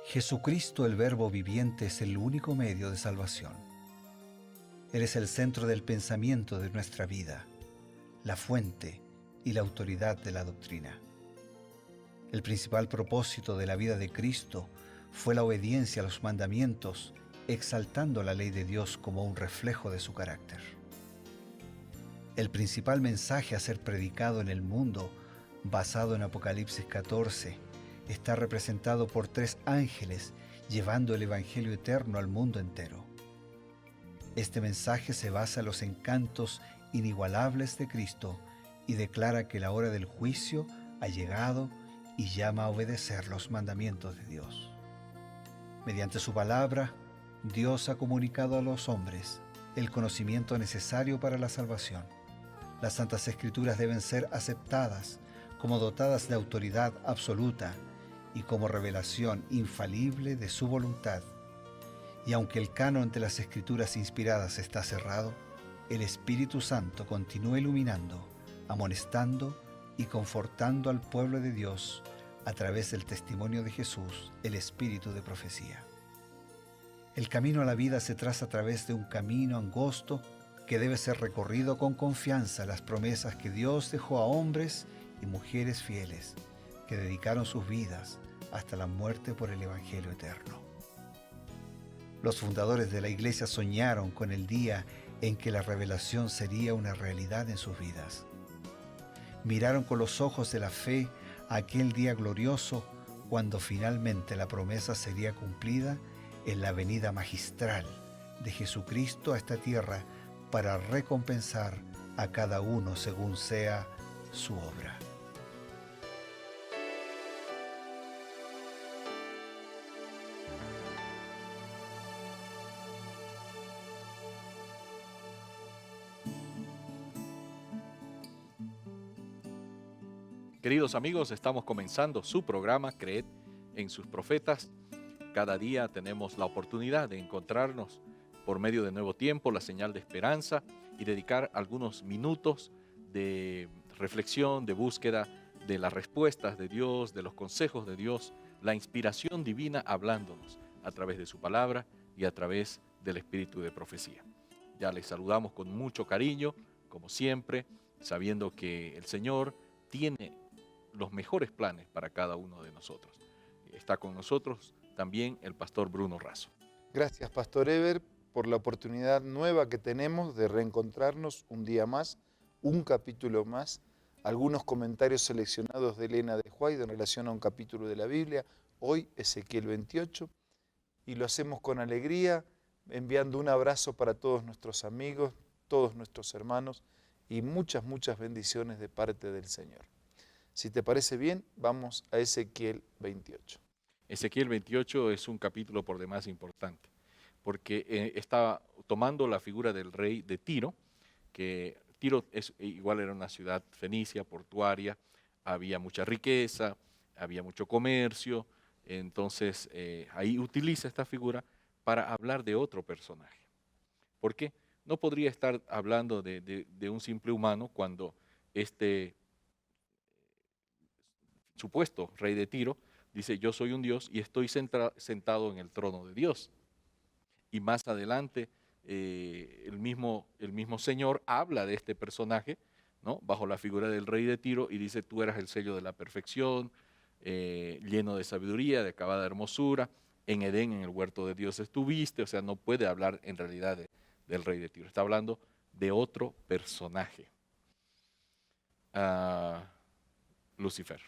Jesucristo, el Verbo viviente, es el único medio de salvación. Él es el centro del pensamiento de nuestra vida, la fuente y la autoridad de la doctrina. El principal propósito de la vida de Cristo fue la obediencia a los mandamientos, exaltando la ley de Dios como un reflejo de su carácter. El principal mensaje a ser predicado en el mundo, basado en Apocalipsis 14, está representado por 3 ángeles llevando el Evangelio eterno al mundo entero. Este mensaje se basa en los encantos inigualables de Cristo y declara que la hora del juicio ha llegado y llama a obedecer los mandamientos de Dios. Mediante su palabra, Dios ha comunicado a los hombres el conocimiento necesario para la salvación. Las Santas Escrituras deben ser aceptadas como dotadas de autoridad absoluta y como revelación infalible de su voluntad. Y aunque el canon de las Escrituras inspiradas está cerrado, el Espíritu Santo continúa iluminando, amonestando y confortando al pueblo de Dios a través del testimonio de Jesús, el Espíritu de profecía. El camino a la vida se traza a través de un camino angosto que debe ser recorrido con confianza a las promesas que Dios dejó a hombres y mujeres fieles que dedicaron sus vidas hasta la muerte por el Evangelio eterno. Los fundadores de la Iglesia soñaron con el día en que la revelación sería una realidad en sus vidas. Miraron con los ojos de la fe a aquel día glorioso cuando finalmente la promesa sería cumplida en la venida magistral de Jesucristo a esta tierra para recompensar a cada uno según sea su obra. Queridos amigos, estamos comenzando su programa Creed en sus profetas. Cada día tenemos la oportunidad de encontrarnos por medio de Nuevo Tiempo, la señal de esperanza, y dedicar algunos minutos de reflexión, de búsqueda de las respuestas de Dios, de los consejos de Dios, la inspiración divina hablándonos a través de su palabra y a través del espíritu de profecía. Ya les saludamos con mucho cariño, como siempre, sabiendo que el Señor tiene los mejores planes para cada uno de nosotros. Está con nosotros también el pastor Bruno Razo. Gracias, Pastor Eber, por la oportunidad nueva que tenemos de reencontrarnos un día más, un capítulo más, algunos comentarios seleccionados de Elena de White en relación a un capítulo de la Biblia, hoy Ezequiel 28, y lo hacemos con alegría, enviando un abrazo para todos nuestros amigos, todos nuestros hermanos, y muchas bendiciones de parte del Señor. Si te parece bien, vamos a Ezequiel 28. Ezequiel 28 es un capítulo por demás importante, porque está tomando la figura del rey de Tiro, que Tiro igual era una ciudad fenicia, portuaria, había mucha riqueza, había mucho comercio, entonces ahí utiliza esta figura para hablar de otro personaje. ¿Por qué? No podría estar hablando de un simple humano cuando este supuesto rey de Tiro dice: yo soy un Dios y estoy sentado en el trono de Dios. Y más adelante el mismo Señor habla de este personaje, ¿no?, bajo la figura del rey de Tiro, y dice: tú eras el sello de la perfección, lleno de sabiduría, de acabada hermosura, en Edén, en el huerto de Dios estuviste. O sea, no puede hablar en realidad del rey de Tiro, está hablando de otro personaje, Lucifer.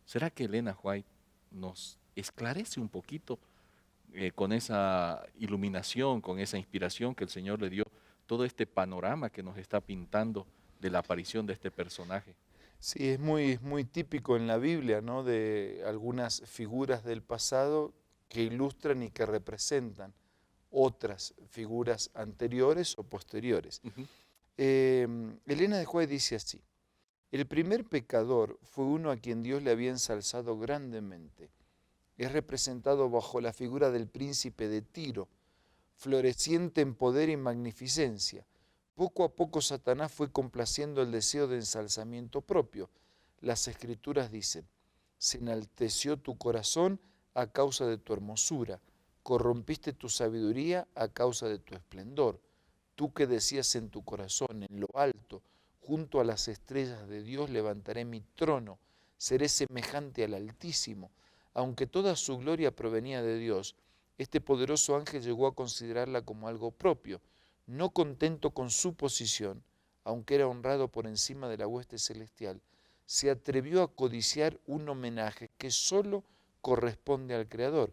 ¿Será que Elena White nos esclarece un poquito con esa iluminación, con esa inspiración que el Señor le dio, todo este panorama que nos está pintando de la aparición de este personaje? Sí, es muy típico en la Biblia, ¿no?, de algunas figuras del pasado que ilustran y que representan otras figuras anteriores o posteriores. Elena de White dice así: el primer pecador fue uno a quien Dios le había ensalzado grandemente. Es representado bajo la figura del príncipe de Tiro, floreciente en poder y magnificencia. Poco a poco Satanás fue complaciendo el deseo de ensalzamiento propio. Las Escrituras dicen: se enalteció tu corazón a causa de tu hermosura, corrompiste tu sabiduría a causa de tu esplendor. Tú que decías en tu corazón, en lo alto, junto a las estrellas de Dios levantaré mi trono, seré semejante al Altísimo. Aunque toda su gloria provenía de Dios, este poderoso ángel llegó a considerarla como algo propio. No contento con su posición, aunque era honrado por encima de la hueste celestial, se atrevió a codiciar un homenaje que sólo corresponde al Creador.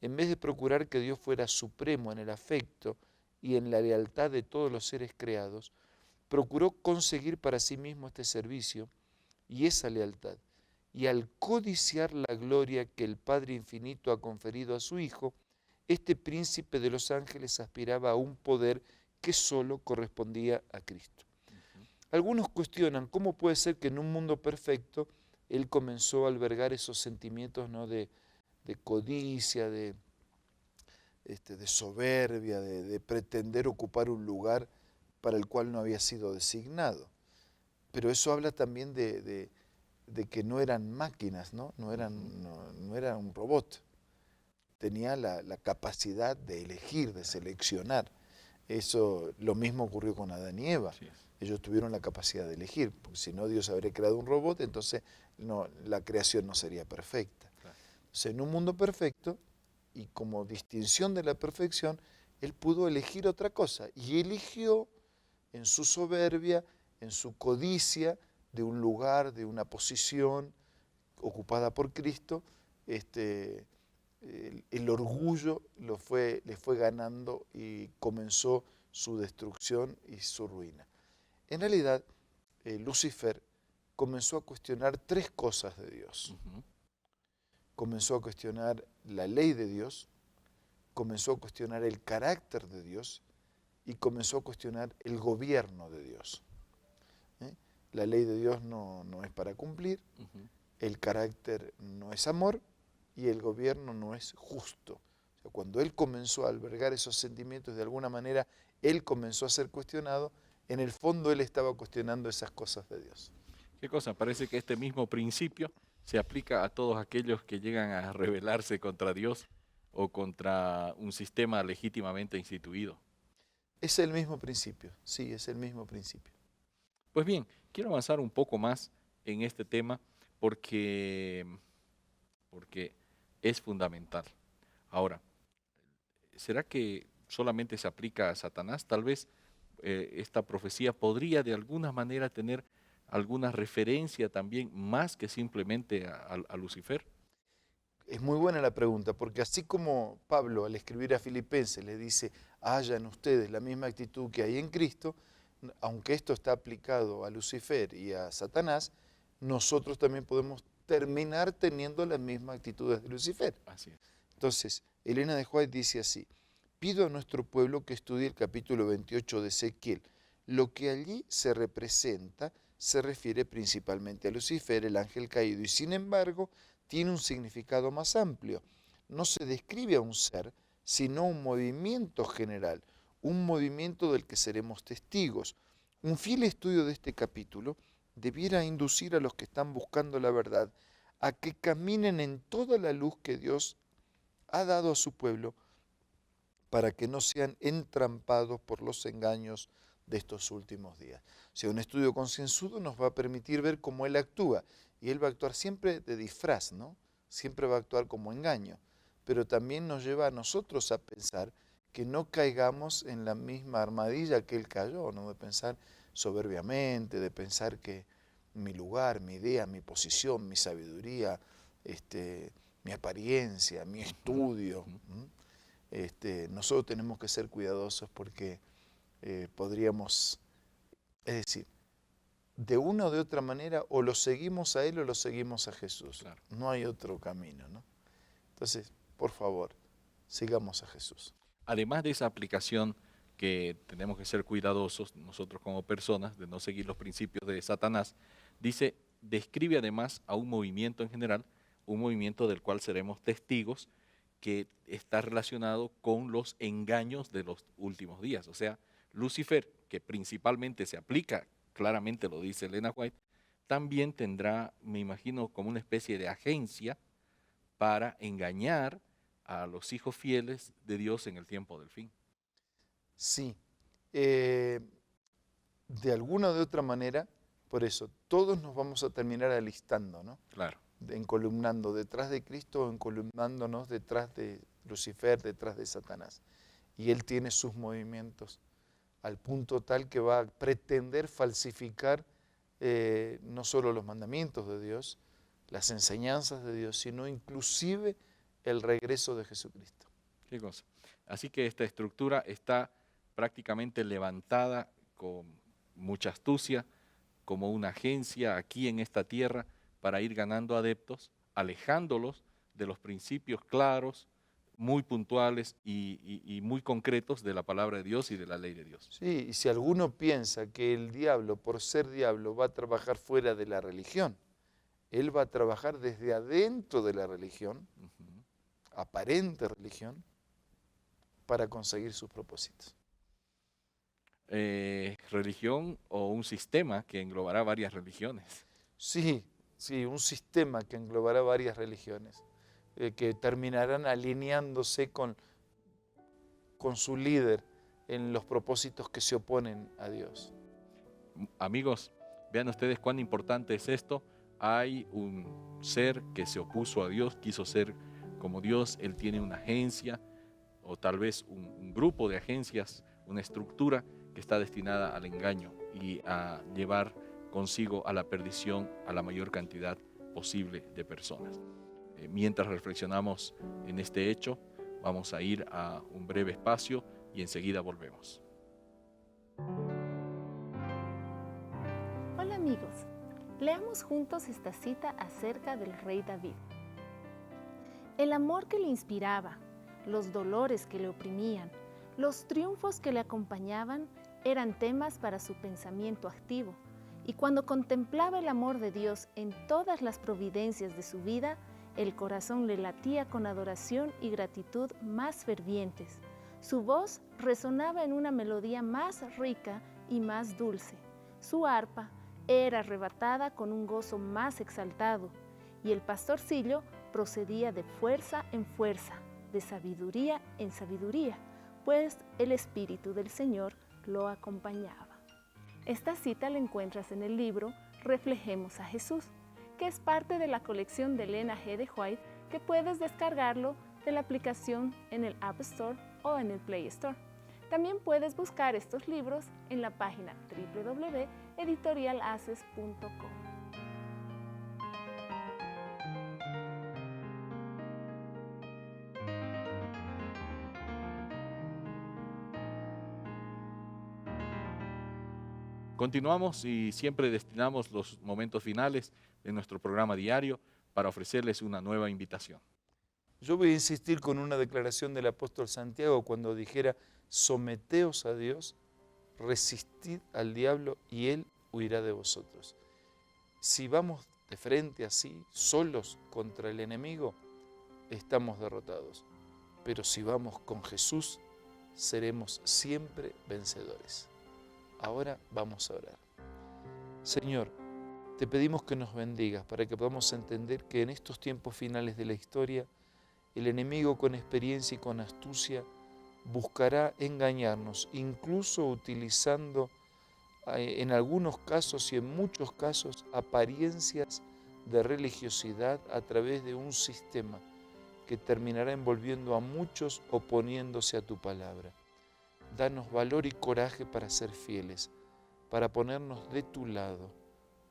En vez de procurar que Dios fuera supremo en el afecto y en la lealtad de todos los seres creados, procuró conseguir para sí mismo este servicio y esa lealtad. Y al codiciar la gloria que el Padre Infinito ha conferido a su Hijo, este príncipe de los ángeles aspiraba a un poder que sólo correspondía a Cristo. Algunos cuestionan cómo puede ser que en un mundo perfecto él comenzó a albergar esos sentimientos, ¿no?, de codicia, de soberbia, de pretender ocupar un lugar para el cual no había sido designado. Pero eso habla también de que no eran máquinas, no era un robot. Tenía la capacidad de elegir, de seleccionar. Eso, lo mismo ocurrió con Adán y Eva. Sí. Ellos tuvieron la capacidad de elegir, porque si no Dios habría creado un robot, entonces la creación no sería perfecta. Claro. Entonces, en un mundo perfecto, y como distinción de la perfección, él pudo elegir otra cosa, y eligió en su soberbia, en su codicia de un lugar, de una posición ocupada por Cristo, el orgullo le fue ganando y comenzó su destrucción y su ruina. En realidad, Lucifer comenzó a cuestionar tres cosas de Dios. Comenzó a cuestionar la ley de Dios, comenzó a cuestionar el carácter de Dios y comenzó a cuestionar el gobierno de Dios. La ley de Dios no es para cumplir, el carácter no es amor y el gobierno no es justo. O sea, cuando él comenzó a albergar esos sentimientos, de alguna manera él comenzó a ser cuestionado. En el fondo él estaba cuestionando esas cosas de Dios. ¿Qué cosa? Parece que este mismo principio se aplica a todos aquellos que llegan a rebelarse contra Dios o contra un sistema legítimamente instituido. Es el mismo principio, sí, es el mismo principio. Pues bien, quiero avanzar un poco más en este tema porque es fundamental. Ahora, ¿será que solamente se aplica a Satanás? Tal vez esta profecía podría de alguna manera tener alguna referencia también más que simplemente a Lucifer. Es muy buena la pregunta, porque así como Pablo al escribir a Filipenses le dice, hayan ustedes la misma actitud que hay en Cristo, aunque esto está aplicado a Lucifer y a Satanás, nosotros también podemos terminar teniendo las mismas actitudes de Lucifer. Así es. Entonces, Elena de White dice así, pido a nuestro pueblo que estudie el capítulo 28 de Ezequiel. Lo que allí se representa se refiere principalmente a Lucifer, el ángel caído, y sin embargo tiene un significado más amplio. No se describe a un ser, sino un movimiento general, un movimiento del que seremos testigos. Un fiel estudio de este capítulo debiera inducir a los que están buscando la verdad a que caminen en toda la luz que Dios ha dado a su pueblo para que no sean entrampados por los engaños de estos últimos días. O sea, un estudio concienzudo nos va a permitir ver cómo Él actúa, y Él va a actuar siempre de disfraz, ¿no? Siempre va a actuar como engaño, pero también nos lleva a nosotros a pensar que no caigamos en la misma armadilla que Él cayó, ¿no? De pensar soberbiamente, de pensar que mi lugar, mi idea, mi posición, mi sabiduría, mi apariencia, mi estudio. Nosotros tenemos que ser cuidadosos porque podríamos, es decir, de una o de otra manera o lo seguimos a Él o lo seguimos a Jesús. Claro. No hay otro camino, ¿no? Entonces, por favor, sigamos a Jesús. Además de esa aplicación que tenemos que ser cuidadosos nosotros como personas de no seguir los principios de Satanás, describe además a un movimiento en general, un movimiento del cual seremos testigos, que está relacionado con los engaños de los últimos días. O sea, Lucifer, que principalmente se aplica, claramente lo dice Elena White, también tendrá, me imagino, como una especie de agencia para engañar a los hijos fieles de Dios en el tiempo del fin. Sí, de alguna o de otra manera, por eso, todos nos vamos a terminar alistando, ¿no? Claro. Encolumnando detrás de Cristo o encolumnándonos detrás de Lucifer, detrás de Satanás. Y él tiene sus movimientos al punto tal que va a pretender falsificar no solo los mandamientos de Dios, las enseñanzas de Dios, sino inclusive el regreso de Jesucristo. ¿Qué cosa? Así que esta estructura está prácticamente levantada con mucha astucia, como una agencia aquí en esta tierra para ir ganando adeptos, alejándolos de los principios claros, muy puntuales y muy concretos de la palabra de Dios y de la ley de Dios. Sí, y si alguno piensa que el diablo, por ser diablo, va a trabajar fuera de la religión, él va a trabajar desde adentro de la religión, aparente religión, para conseguir sus propósitos. Religión o un sistema que englobará varias religiones. Sí, un sistema que englobará varias religiones, que terminarán alineándose con su líder en los propósitos que se oponen a Dios. Amigos, vean ustedes cuán importante es esto. Hay un ser que se opuso a Dios, quiso ser como Dios. Él tiene una agencia o tal vez un grupo de agencias, una estructura que está destinada al engaño y a llevar consigo a la perdición a la mayor cantidad posible de personas. Mientras reflexionamos en este hecho, vamos a ir a un breve espacio y enseguida volvemos. Hola amigos, leamos juntos esta cita acerca del rey David. El amor que le inspiraba, los dolores que le oprimían, los triunfos que le acompañaban eran temas para su pensamiento activo, y cuando contemplaba el amor de Dios en todas las providencias de su vida, el corazón le latía con adoración y gratitud más fervientes. Su voz resonaba en una melodía más rica y más dulce. Su arpa era arrebatada con un gozo más exaltado, y el pastorcillo procedía de fuerza en fuerza, de sabiduría en sabiduría, pues el Espíritu del Señor lo acompañaba. Esta cita la encuentras en el libro Reflejemos a Jesús, que es parte de la colección de Elena G. de White, que puedes descargarlo de la aplicación en el App Store o en el Play Store. También puedes buscar estos libros en la página www.editorialaces.com. Continuamos y siempre destinamos los momentos finales de nuestro programa diario para ofrecerles una nueva invitación. Yo voy a insistir con una declaración del apóstol Santiago cuando dijera: someteos a Dios, resistid al diablo y él huirá de vosotros. Si vamos de frente así, solos contra el enemigo, estamos derrotados. Pero si vamos con Jesús, seremos siempre vencedores. Ahora vamos a orar. Señor, te pedimos que nos bendigas para que podamos entender que en estos tiempos finales de la historia, el enemigo con experiencia y con astucia buscará engañarnos, incluso utilizando en algunos casos y en muchos casos apariencias de religiosidad a través de un sistema que terminará envolviendo a muchos oponiéndose a tu palabra. Danos valor y coraje para ser fieles, para ponernos de tu lado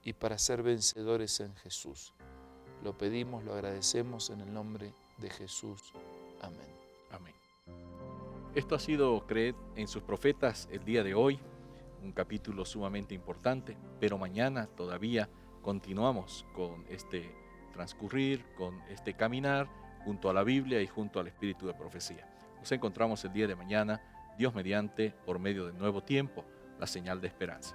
y para ser vencedores en Jesús. Lo pedimos, lo agradecemos en el nombre de Jesús. Amén. Amén. Esto ha sido Creed en sus profetas el día de hoy, un capítulo sumamente importante, pero mañana todavía continuamos con este transcurrir, con este caminar junto a la Biblia y junto al Espíritu de Profecía. Nos encontramos el día de mañana, Dios mediante, por medio del nuevo tiempo, la señal de esperanza.